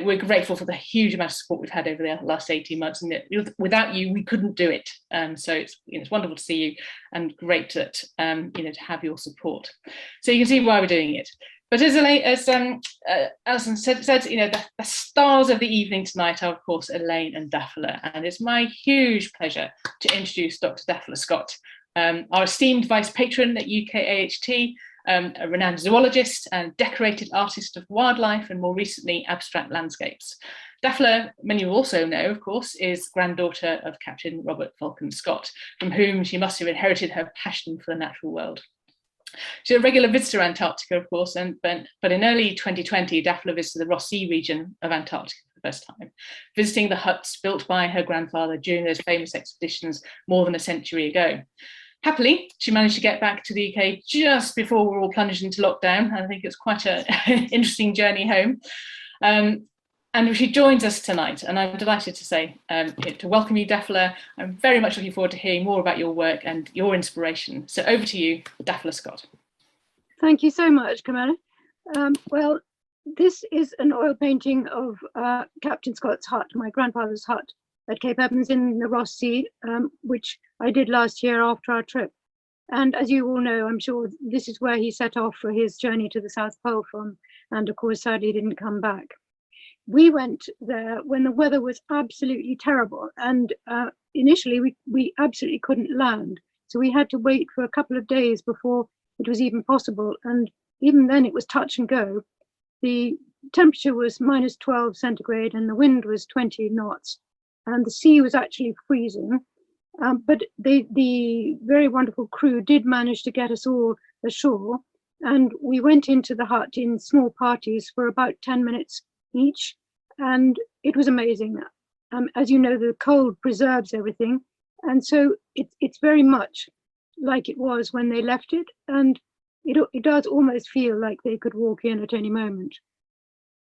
we're grateful for the huge amount of support we've had over the last 18 months, and without you, we couldn't do it. So it's wonderful to see you, and great that to have your support. So you can see why we're doing it. But as Alison said, the stars of the evening tonight are, of course, Elaine and Dafila, and it's my huge pleasure to introduce Dr. Dafila Scott, our esteemed vice patron at UKAHT, a renowned zoologist and decorated artist of wildlife and more recently abstract landscapes. Dafila, many of you also know, of course, is granddaughter of Captain Robert Falcon Scott, from whom she must have inherited her passion for the natural world. She's a regular visitor to Antarctica, of course, but in early 2020, Dafila visited the Ross Sea region of Antarctica for the first time, visiting the huts built by her grandfather during those famous expeditions more than a century ago. Happily, she managed to get back to the UK just before we were all plunged into lockdown. I think it's quite an interesting journey home. And she joins us tonight, and I'm delighted to say, to welcome you, Dafila. I'm very much looking forward to hearing more about your work and your inspiration. So over to you, Dafila Scott. Thank you so much, Camilla. Well, this is an oil painting of Captain Scott's hut, my grandfather's hut at Cape Evans in the Ross Sea, which I did last year after our trip. And as you all know, I'm sure this is where he set off for his journey to the South Pole from, and of course, sadly didn't come back. We went there when the weather was absolutely terrible, and initially we absolutely couldn't land. So we had to wait for a couple of days before it was even possible. And even then it was touch and go. The temperature was -12 centigrade and the wind was 20 knots. And the sea was actually freezing. But the very wonderful crew did manage to get us all ashore. And we went into the hut in small parties for about 10 minutes each, and it was amazing. As you know, the cold preserves everything, and so it's very much like it was when they left it, and it does almost feel like they could walk in at any moment.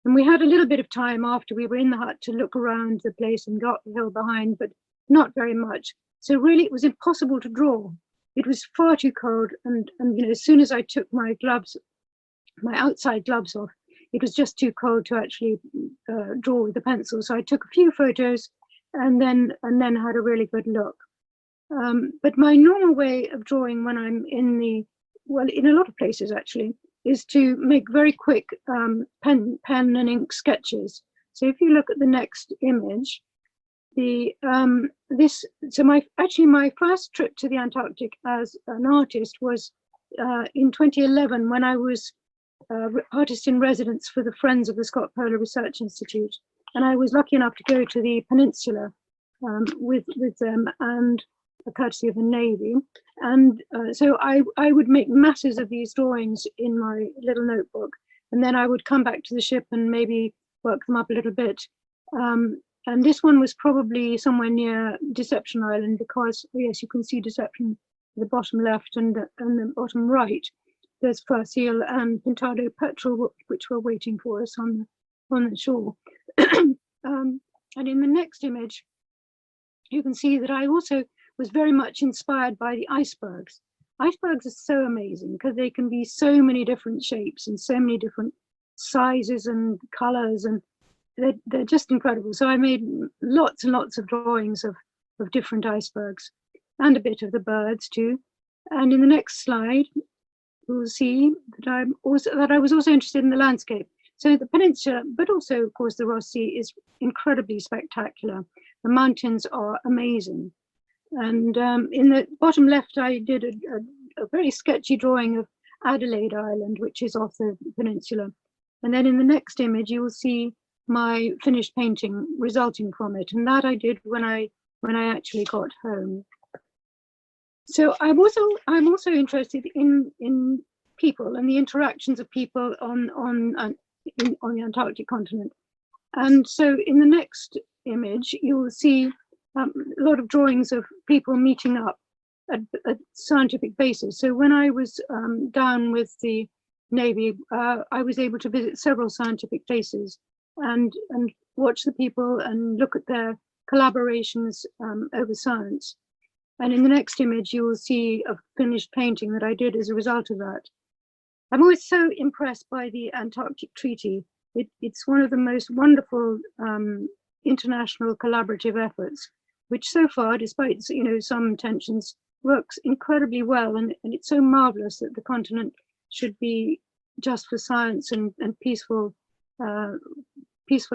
And we had a little bit of time after we were in the hut to look around the place and got the hill behind, but not very much. So really it was impossible to draw. It was far too cold, and as soon as I took my gloves, my outside gloves off, it was just too cold to actually draw with the pencil. So I took a few photos and then had a really good look. But my normal way of drawing when I'm in a lot of places actually, is to make very quick pen and ink sketches. So if you look at the next image, my first trip to the Antarctic as an artist was in 2011, when I was artist in residence for the Friends of the Scott Polar Research Institute, and I was lucky enough to go to the peninsula with them, and courtesy of the Navy. And so I would make masses of these drawings in my little notebook, and then I would come back to the ship and maybe work them up a little bit. And this one was probably somewhere near Deception Island, because yes, you can see Deception at the bottom left and the bottom right. There's fur seal and pintado petrel, which were waiting for us on the shore. And in the next image, you can see that I also was very much inspired by the icebergs. Icebergs are so amazing because they can be so many different shapes and so many different sizes and colors, and they're just incredible. So I made lots and lots of drawings of different icebergs and a bit of the birds too. And in the next slide, you'll see that I was also interested in the landscape. So the peninsula, but also of course the Ross Sea, is incredibly spectacular. The mountains are amazing. And in the bottom left, I did a very sketchy drawing of Adelaide Island, which is off the peninsula. And then in the next image, you will see my finished painting resulting from it. And that I did when I actually got home. So I'm also interested in people and the interactions of people on the Antarctic continent. And so in the next image, you will see a lot of drawings of people meeting up at scientific bases. So when I was down with the Navy, I was able to visit several scientific places and watch the people and look at their collaborations over science. And in the next image, you will see a finished painting that I did as a result of that. I'm always so impressed by the Antarctic Treaty, It's one of the most wonderful international collaborative efforts, which so far, despite some tensions, works incredibly well. And it's so marvelous that the continent should be just for science and peaceful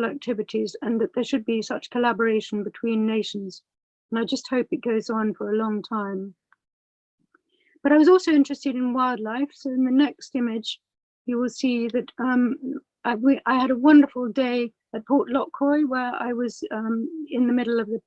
activities, and that there should be such collaboration between nations. And I just hope it goes on for a long time. But I was also interested in wildlife. So in the next image, you will see that I had a wonderful day at Port Lockroy, where I was in the middle of the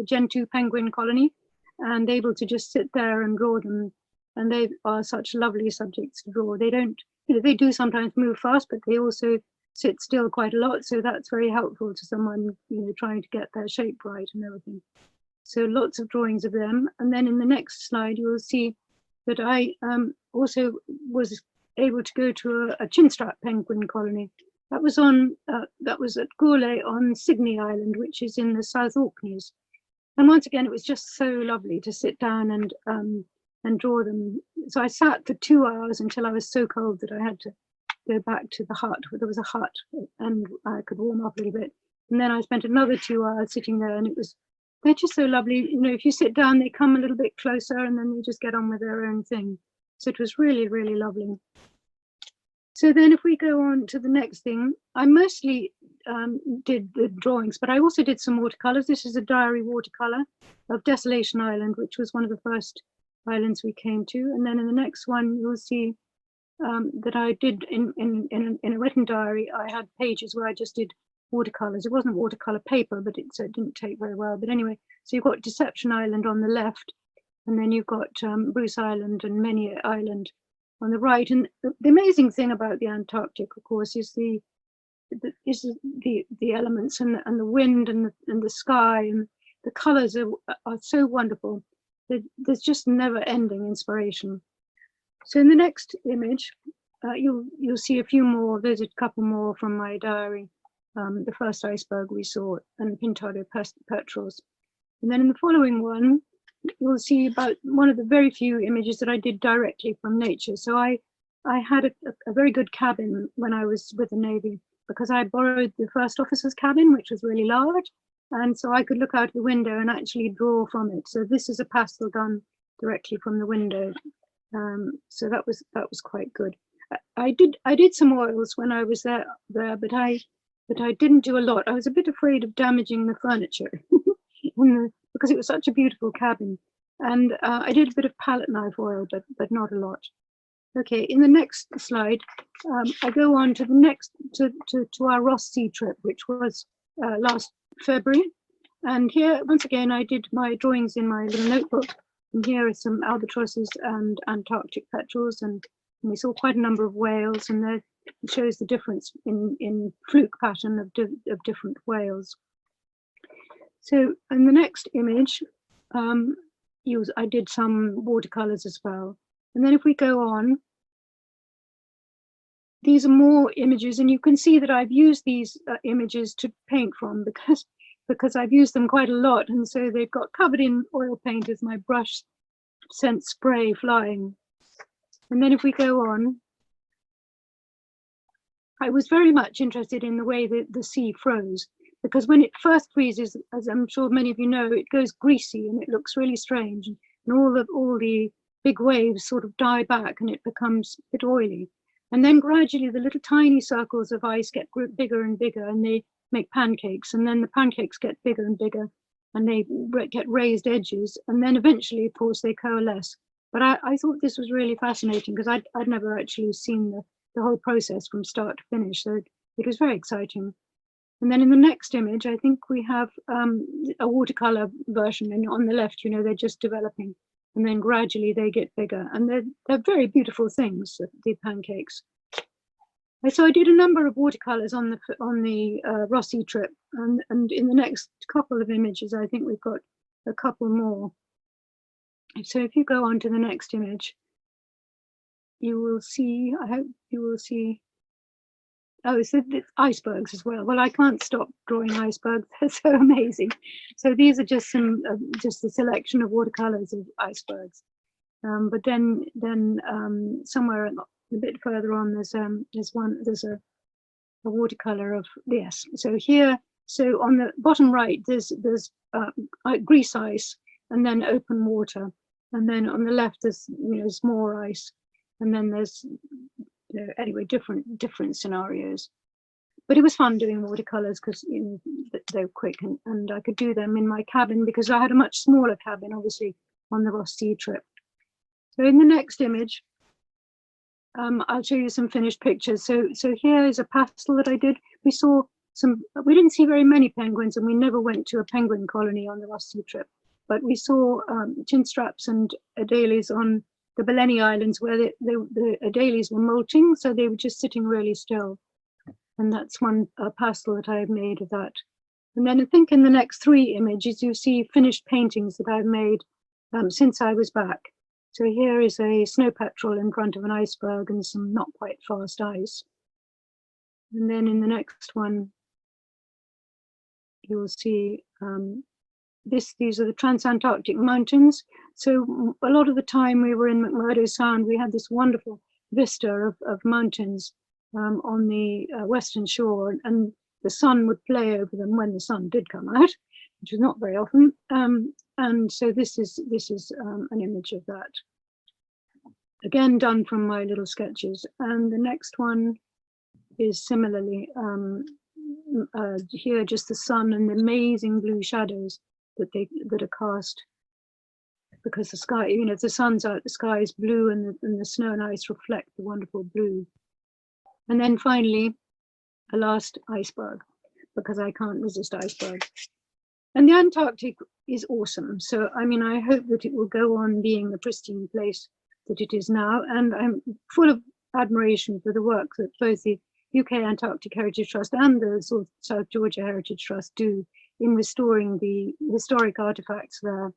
Gentoo penguin colony, and able to just sit there and draw them. And they are such lovely subjects to draw. They don't, they do sometimes move fast, but they also sit still quite a lot. So that's very helpful to someone, trying to get their shape right and everything. So lots of drawings of them. And then in the next slide, you will see that I also was able to go to a chinstrap penguin colony. That was at Gourlay on Sydney Island, which is in the South Orkneys. And once again, it was just so lovely to sit down and draw them. So I sat for 2 hours until I was so cold that I had to go back to the hut, where there was a hut, and I could warm up a little bit. And then I spent another 2 hours sitting there, and they're just so lovely. If you sit down, they come a little bit closer, and then they just get on with their own thing. So it was really, really lovely. So then if we go on to the next thing, I mostly did the drawings, but I also did some watercolors. This is a diary watercolor of Desolation Island, which was one of the first islands we came to. And then in the next one, you'll see that I did in a written diary, I had pages where I just did watercolors. It wasn't watercolor paper, but it didn't take very well. But anyway, so you've got Deception Island on the left, and then you've got Bruce Island and Many Island on the right. And the amazing thing about the Antarctic, of course, is the elements and the wind and the sky, and the colors are so wonderful. There's just never ending inspiration. So in the next image, you'll see a few more. There's a couple more from my diary. The first iceberg we saw, and Pintado petrels. And then in the following one, you'll see about one of the very few images that I did directly from nature. So I had a very good cabin when I was with the Navy, because I borrowed the first officer's cabin, which was really large. And so I could look out the window and actually draw from it. So this is a pastel done directly from the window. So that was quite good. I did some oils when I was there, but I didn't do a lot. I was a bit afraid of damaging the furniture because it was such a beautiful cabin. And I did a bit of palette knife oil, but not a lot. Okay, in the next slide, I go on to the next to our Ross Sea trip, which was last February. And here, once again, I did my drawings in my little notebook. And here are some albatrosses and Antarctic petrels, and we saw quite a number of whales, and there it shows the difference in fluke pattern of different whales. So in the next image, I did some watercolors as well. And then if we go on, these are more images, and you can see that I've used these images to paint from because I've used them quite a lot, and so they've got covered in oil paint as my brush sent spray flying. And then if we go on, I was very much interested in the way that the sea froze, because when it first freezes, as I'm sure many of you know, it goes greasy and it looks really strange, and all the big waves sort of die back and it becomes a bit oily. And then gradually the little tiny circles of ice get bigger and bigger, and they make pancakes, and then the pancakes get bigger and bigger, and they get raised edges, and then eventually, of course, they coalesce. But I thought this was really fascinating, because I'd never actually seen the whole process from start to finish, so it was very exciting. And then in the next image, I think we have a watercolor version, and on the left, they're just developing, and then gradually they get bigger, and they're very beautiful things, the pancakes. So I did a number of watercolors on the Ross Sea trip, and in the next couple of images, I think we've got a couple more. So if you go on to the next image, you will see, I hope you will see, oh, so the icebergs as well. Well, I can't stop drawing icebergs, they're so amazing. So these are just just a selection of watercolors of icebergs. But then somewhere a bit further on, there's a watercolor of, yes. So here, so on the bottom right, there's grease ice and then open water. And then on the left, there's, there's more ice. And then there's, anyway, different scenarios. But it was fun doing watercolors because they were quick, and I could do them in my cabin because I had a much smaller cabin, obviously, on the Ross Sea trip. So in the next image, I'll show you some finished pictures. So here is a pastel that I did. We didn't see very many penguins, and we never went to a penguin colony on the Ross Sea trip, but we saw chinstraps and adelies on the Belleni Islands where the adelies were molting, so they were just sitting really still. And that's one pastel that I've made of that. And then I think in the next 3 images, you see finished paintings that I've made since I was back. So here is a snow petrel in front of an iceberg and some not quite fast ice. And then in the next one, you'll see these are the Transantarctic Mountains. So a lot of the time we were in McMurdo Sound, we had this wonderful vista of mountains on the western shore, and the sun would play over them when the sun did come out, which was not very often. And so this is an image of that, again done from my little sketches. And the next one is similarly here, just the sun and the amazing blue shadows that are cast because the sky, if the sun's out, the sky is blue, and the snow and ice reflect the wonderful blue. And then finally, a last iceberg, because I can't resist iceberg. And the Antarctic is awesome. So, I mean, I hope that it will go on being the pristine place that it is now. And I'm full of admiration for the work that both the UK Antarctic Heritage Trust and the South Georgia Heritage Trust do in restoring the historic artifacts there,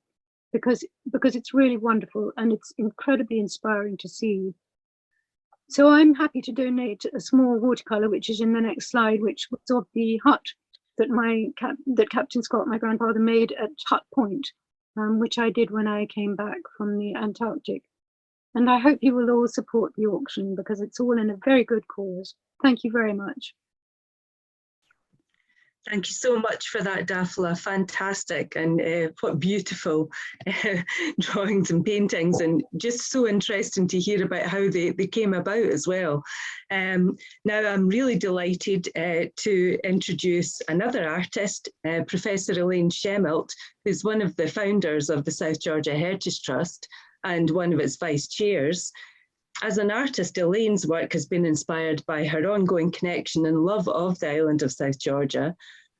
because it's really wonderful and it's incredibly inspiring to see. So I'm happy to donate a small watercolor, which is in the next slide, which was of the hut that Captain Scott, my grandfather, made at Hut Point, which I did when I came back from the Antarctic. And I hope you will all support the auction because it's all in a very good cause. Thank you very much. Thank you so much for that, Dafila. Fantastic, and what beautiful drawings and paintings, and just so interesting to hear about how they came about as well. Now I'm really delighted to introduce another artist, Professor Elaine Shemilt, who's one of the founders of the South Georgia Heritage Trust and one of its vice chairs. As an artist, Elaine's work has been inspired by her ongoing connection and love of the island of South Georgia,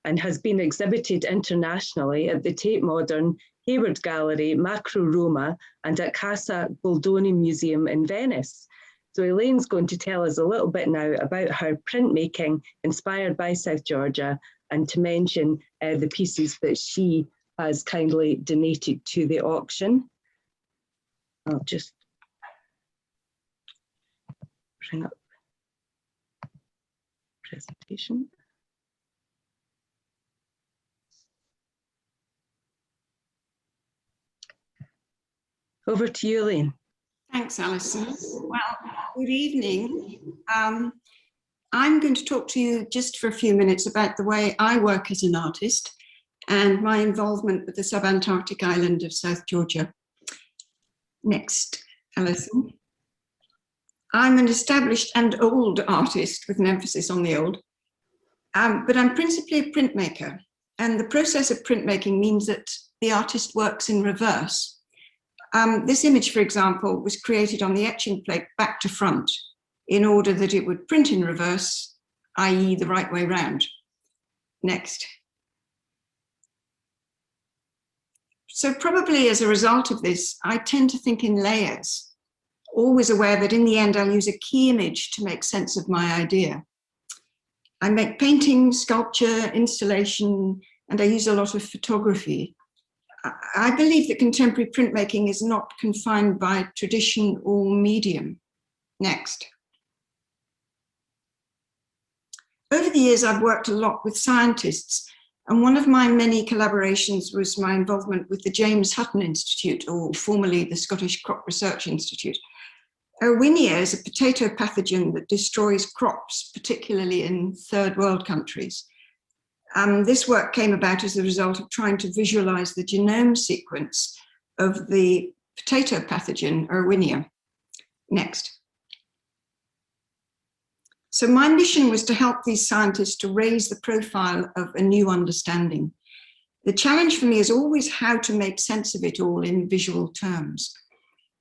and has been exhibited internationally at the Tate Modern, Hayward Gallery, Macro Roma, and at Casa Goldoni Museum in Venice. So Elaine's going to tell us a little bit now about her printmaking inspired by South Georgia, and to mention the pieces that she has kindly donated to the auction. I'll just bring up presentation. Over to you, Elaine. Thanks, Alison. Well, good evening. I'm going to talk to you just for a few minutes about the way I work as an artist and my involvement with the subantarctic island of South Georgia. Next, Alison. I'm an established and old artist, with an emphasis on the old, but I'm principally a printmaker. And the process of printmaking means that the artist works in reverse. This image, for example, was created on the etching plate back to front in order that it would print in reverse, i.e. the right way round. Next. So probably as a result of this, I tend to think in layers, always aware that in the end I'll use a key image to make sense of my idea. I make painting, sculpture, installation, and I use a lot of photography. I believe that contemporary printmaking is not confined by tradition or medium. Next. Over the years, I've worked a lot with scientists, and one of my many collaborations was my involvement with the James Hutton Institute, or formerly the Scottish Crop Research Institute. Erwinia is a potato pathogen that destroys crops, particularly in third world countries. This work came about as a result of trying to visualize the genome sequence of the potato pathogen Erwinia. Next. So my mission was to help these scientists to raise the profile of a new understanding. The challenge for me is always how to make sense of it all in visual terms.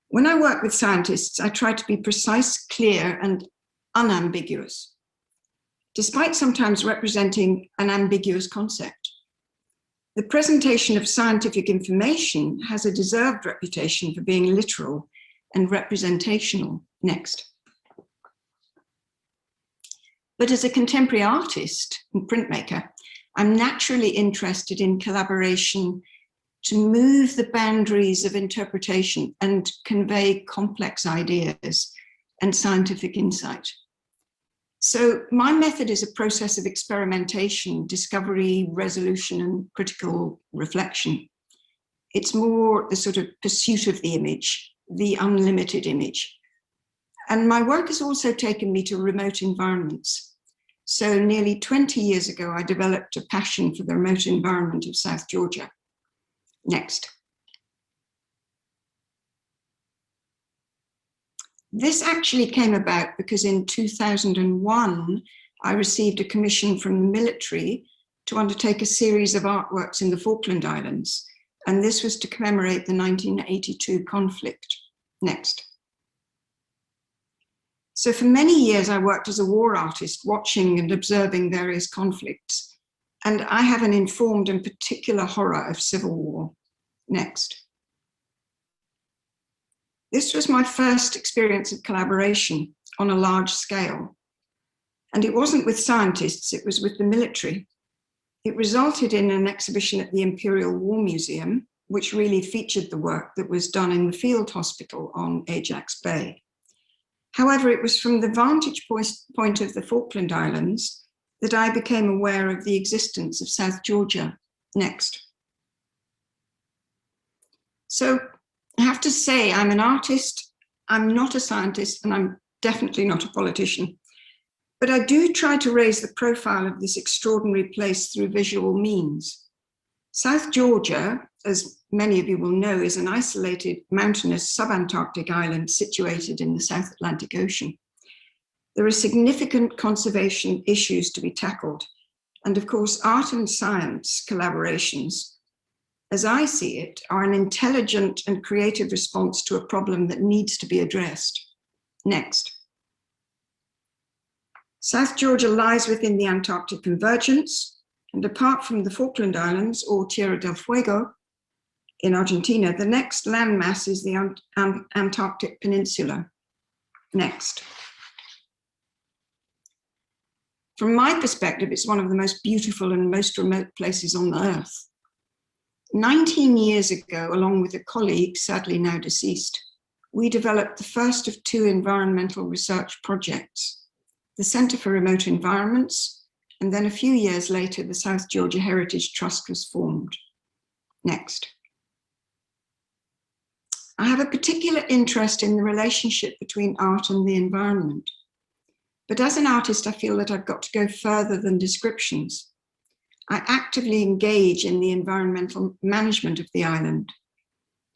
When I work with scientists, I try to be precise, clear, and unambiguous, despite sometimes representing an ambiguous concept. The presentation of scientific information has a deserved reputation for being literal and representational. Next. But as a contemporary artist and printmaker, I'm naturally interested in collaboration to move the boundaries of interpretation and convey complex ideas and scientific insight. So my method is a process of experimentation, discovery, resolution, and critical reflection. It's more the sort of pursuit of the image, the unlimited image. And my work has also taken me to remote environments. So nearly 20 years ago, I developed a passion for the remote environment of South Georgia. Next. This actually came about because in 2001, I received a commission from the military to undertake a series of artworks in the Falkland Islands. And this was to commemorate the 1982 conflict. Next. So for many years, I worked as a war artist, watching and observing various conflicts. And I have an informed and particular horror of civil war. Next. This was my first experience of collaboration on a large scale. And it wasn't with scientists, it was with the military. It resulted in an exhibition at the Imperial War Museum, which really featured the work that was done in the field hospital on Ajax Bay. However, it was from the vantage point of the Falkland Islands that I became aware of the existence of South Georgia. Next. So I have to say, I'm an artist, I'm not a scientist, and I'm definitely not a politician. But I do try to raise the profile of this extraordinary place through visual means. South Georgia, as many of you will know, is an isolated mountainous subantarctic island situated in the South Atlantic Ocean. There are significant conservation issues to be tackled, and of course, art and science collaborations, as I see it, are an intelligent and creative response to a problem that needs to be addressed. Next. South Georgia lies within the Antarctic convergence, and apart from the Falkland Islands or Tierra del Fuego in Argentina, the next landmass is the Antarctic Peninsula. Next. From my perspective, it's one of the most beautiful and most remote places on the earth. 19 years ago, along with a colleague, sadly now deceased, we developed the first of two environmental research projects, the Center for Remote Environments, and then a few years later, the South Georgia Heritage Trust was formed. Next. I have a particular interest in the relationship between art and the environment. But as an artist, I feel that I've got to go further than descriptions. I actively engage in the environmental management of the island.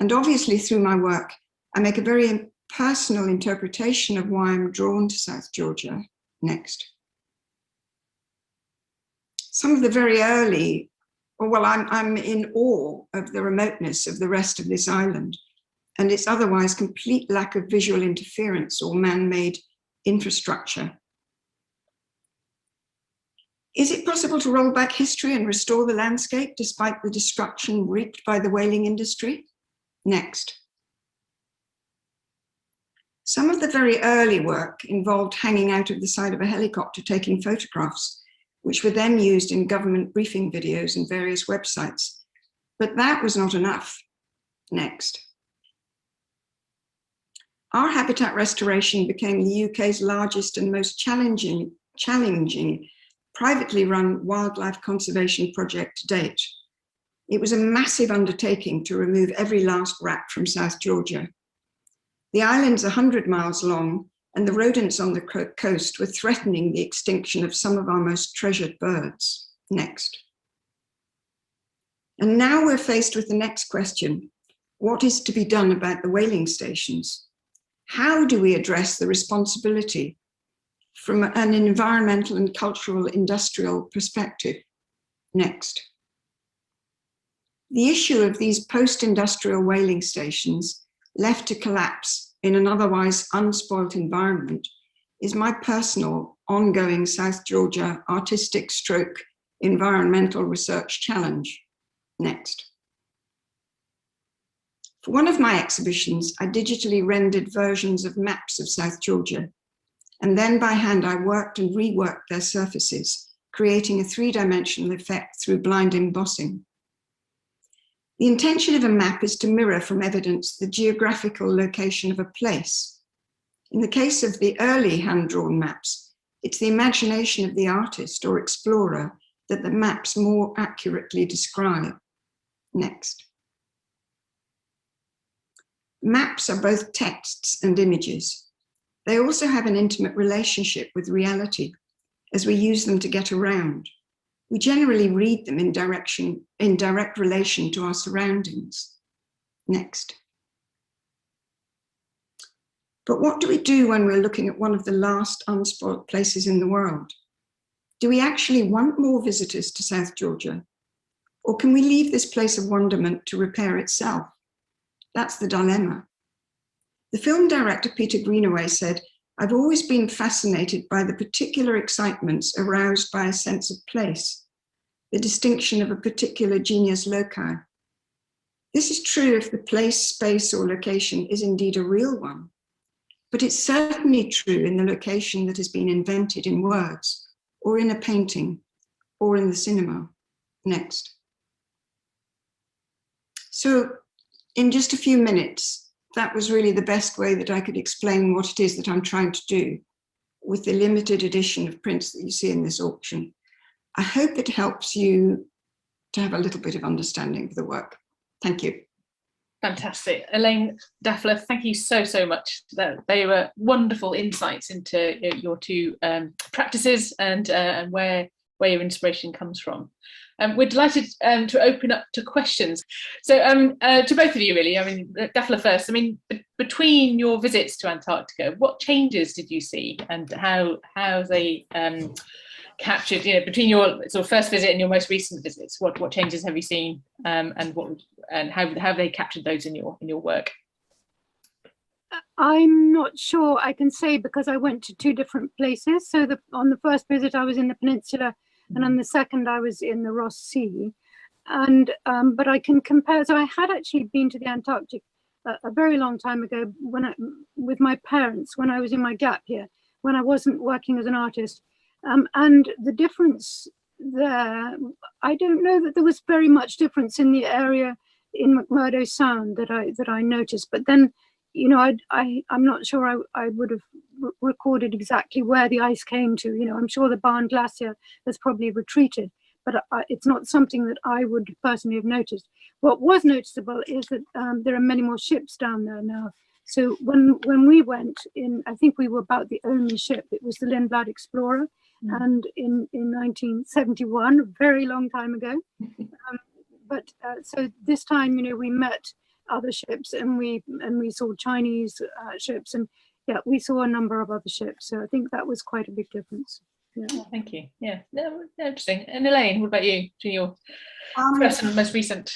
And obviously through my work, I make a very personal interpretation of why I'm drawn to South Georgia. Next. Some of the very early, I'm in awe of the remoteness of the rest of this island and its otherwise complete lack of visual interference or man-made infrastructure. Is it possible to roll back history and restore the landscape despite the destruction reaped by the whaling industry? Next. Some of the very early work involved hanging out of the side of a helicopter taking photographs, which were then used in government briefing videos and various websites. But that was not enough. Next. Our habitat restoration became the UK's largest and most challenging privately run wildlife conservation project to date. It was a massive undertaking to remove every last rat from South Georgia. The island's 100 miles long, and the rodents on the coast were threatening the extinction of some of our most treasured birds. Next. And now we're faced with the next question. What is to be done about the whaling stations? How do we address the responsibility from an environmental and cultural industrial perspective? Next. The issue of these post-industrial whaling stations left to collapse in an otherwise unspoilt environment is my personal ongoing South Georgia artistic stroke environmental research challenge. Next. For one of my exhibitions, I digitally rendered versions of maps of South Georgia, and then by hand I worked and reworked their surfaces, creating a three-dimensional effect through blind embossing. The intention of a map is to mirror from evidence the geographical location of a place. In the case of the early hand-drawn maps, it's the imagination of the artist or explorer that the maps more accurately describe. Next. Maps are both texts and images. They also have an intimate relationship with reality as we use them to get around. We generally read them in direct relation to our surroundings. Next. But what do we do when we're looking at one of the last unspoilt places in the world? Do we actually want more visitors to South Georgia? Or can we leave this place of wonderment to repair itself? That's the dilemma. The film director Peter Greenaway said, "I've always been fascinated by the particular excitements aroused by a sense of place, the distinction of a particular genius loci. This is true if the place, space, or location is indeed a real one, but it's certainly true in the location that has been invented in words, or in a painting, or in the cinema." Next. So in just a few minutes, that was really the best way that I could explain what it is that I'm trying to do with the limited edition of prints that you see in this auction. I hope it helps you to have a little bit of understanding of the work. Thank you. Fantastic. Elaine, Dafila, thank you so much. They were wonderful insights into your two practices and where your inspiration comes from. We're delighted to open up to questions. So to both of you, really, I mean, Dafila first, I mean, between your visits to Antarctica, what changes did you see, and how they captured, between your sort of first visit and your most recent visits, what changes have you seen, and how have they captured those in your work? I'm not sure I can say, because I went to two different places. So on the first visit I was in the peninsula, and on the second I was in the Ross Sea, and but I can compare. So I had actually been to the Antarctic a very long time ago with my parents when I was in my gap year, when I wasn't working as an artist, and the difference there, I don't know that there was very much difference in the area in McMurdo Sound that I noticed, but then I'm not sure I would have recorded exactly where the ice came to. I'm sure the Barne Glacier has probably retreated, but it's not something that I would personally have noticed. What was noticeable is that there are many more ships down there now. So when we went in, I think we were about the only ship. It was the Lindblad Explorer, and in 1971, a very long time ago. But so this time, we met other ships, and we saw Chinese ships, and yeah, we saw a number of other ships. So I think that was quite a big difference. Yeah. Oh, thank you. Yeah, no, interesting. And Elaine, what about you? To your first and most recent?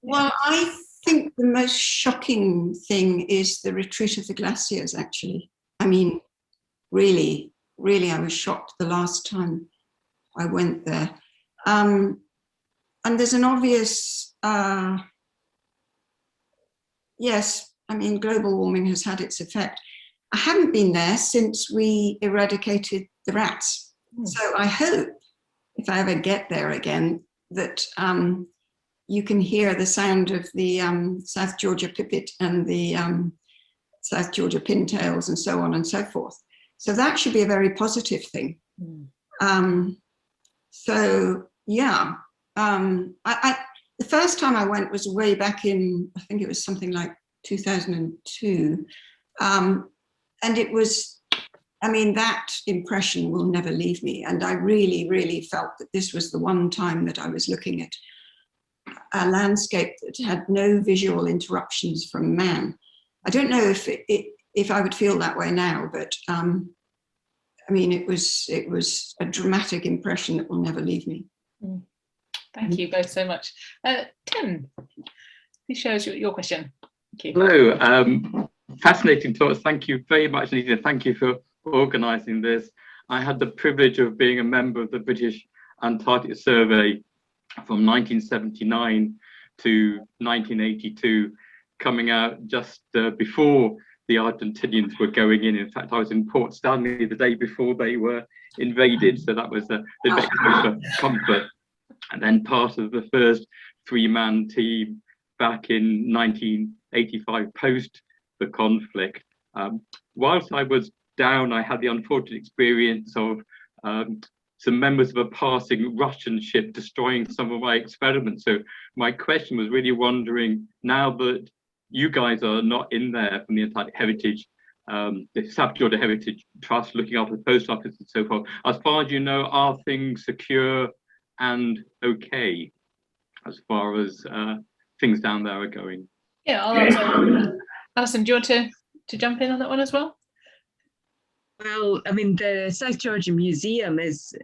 Well, I think the most shocking thing is the retreat of the glaciers, actually. I mean, really, I was shocked the last time I went there. And there's an obvious, yes, I mean, global warming has had its effect. I haven't been there since we eradicated the rats. So I hope, if I ever get there again, that you can hear the sound of the South Georgia pipit and the South Georgia pintails and so on and so forth. So that should be a very positive thing. So yeah, the first time I went was way back in, I think it was something like 2002. And it was, I mean, that impression will never leave me. And I really, really felt that this was the one time that I was looking at a landscape that had no visual interruptions from man. I don't know if I would feel that way now, but I mean, it was a dramatic impression that will never leave me. Thank you both so much. Tim, please show us your question. Thank you. Hello, fascinating talks. Thank you very much, Anita. Thank you for organising this. I had the privilege of being a member of the British Antarctic Survey from 1979 to 1982, coming out just before the Argentinians were going in. In fact, I was in Port Stanley the day before they were invaded, so that was a bit of comfort. And then part of the first three-man team back in 1985, post the conflict. Whilst I was down, I had the unfortunate experience of some members of a passing Russian ship destroying some of my experiments. So my question was really wondering, now that you guys are not in there from the Antarctic Heritage, the South Georgia Heritage Trust, looking after the post office and so forth, as far as you know, are things secure and okay as far as things down there are going? Yeah, I'll answer. Alison, do you want to jump in on that one as well? Well, I mean, the South Georgia Museum is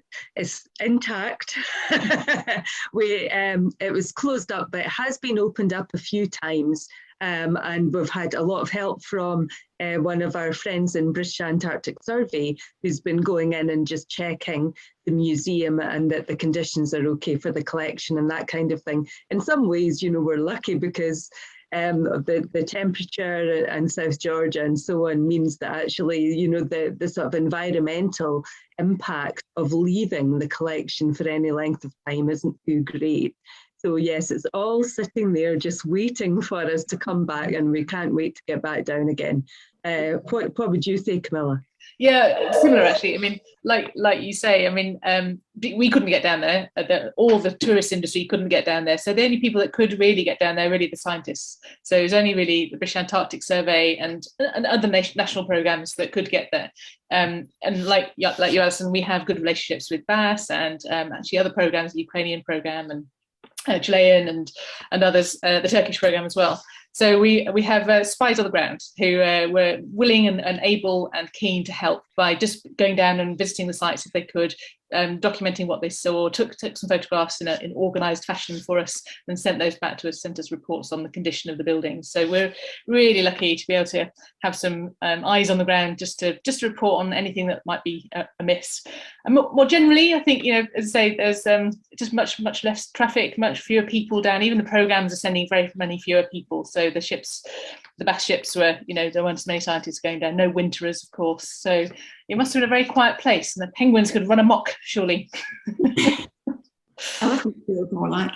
intact. It was closed up, but it has been opened up a few times. And we've had a lot of help from one of our friends in British Antarctic Survey, who's been going in and just checking the museum and that the conditions are okay for the collection and that kind of thing. In some ways, you know, we're lucky because the temperature in South Georgia and so on means that actually, you know, the sort of environmental impact of leaving the collection for any length of time isn't too great. So yes, it's all sitting there just waiting for us to come back, and we can't wait to get back down again. What would you say, Camilla? Yeah, similar actually. I mean, like you say, I mean, we couldn't get down there. All the tourist industry couldn't get down there. So the only people that could really get down there, really the scientists. So it was only really the British Antarctic Survey and other national programs that could get there. And like you, Alison, we have good relationships with BAS and actually other programs, the Ukrainian program and Chilean and others, the Turkish program as well. So we have spies on the ground who were willing and able and keen to help by just going down and visiting the sites if they could, documenting what they saw, took some photographs in organised fashion for us and sent those back to us, sent us reports on the condition of the buildings. So we're really lucky to be able to have some eyes on the ground just to report on anything that might be amiss. And more generally, I think, you know, as I say, there's just much less traffic, much fewer people down. Even the programs are sending very many fewer people. So the ships, the BAS ships were, you know, there weren't as many scientists going down, no winterers, of course. So it must have been a very quiet place and the penguins could run amok, surely. Elephant feels more like.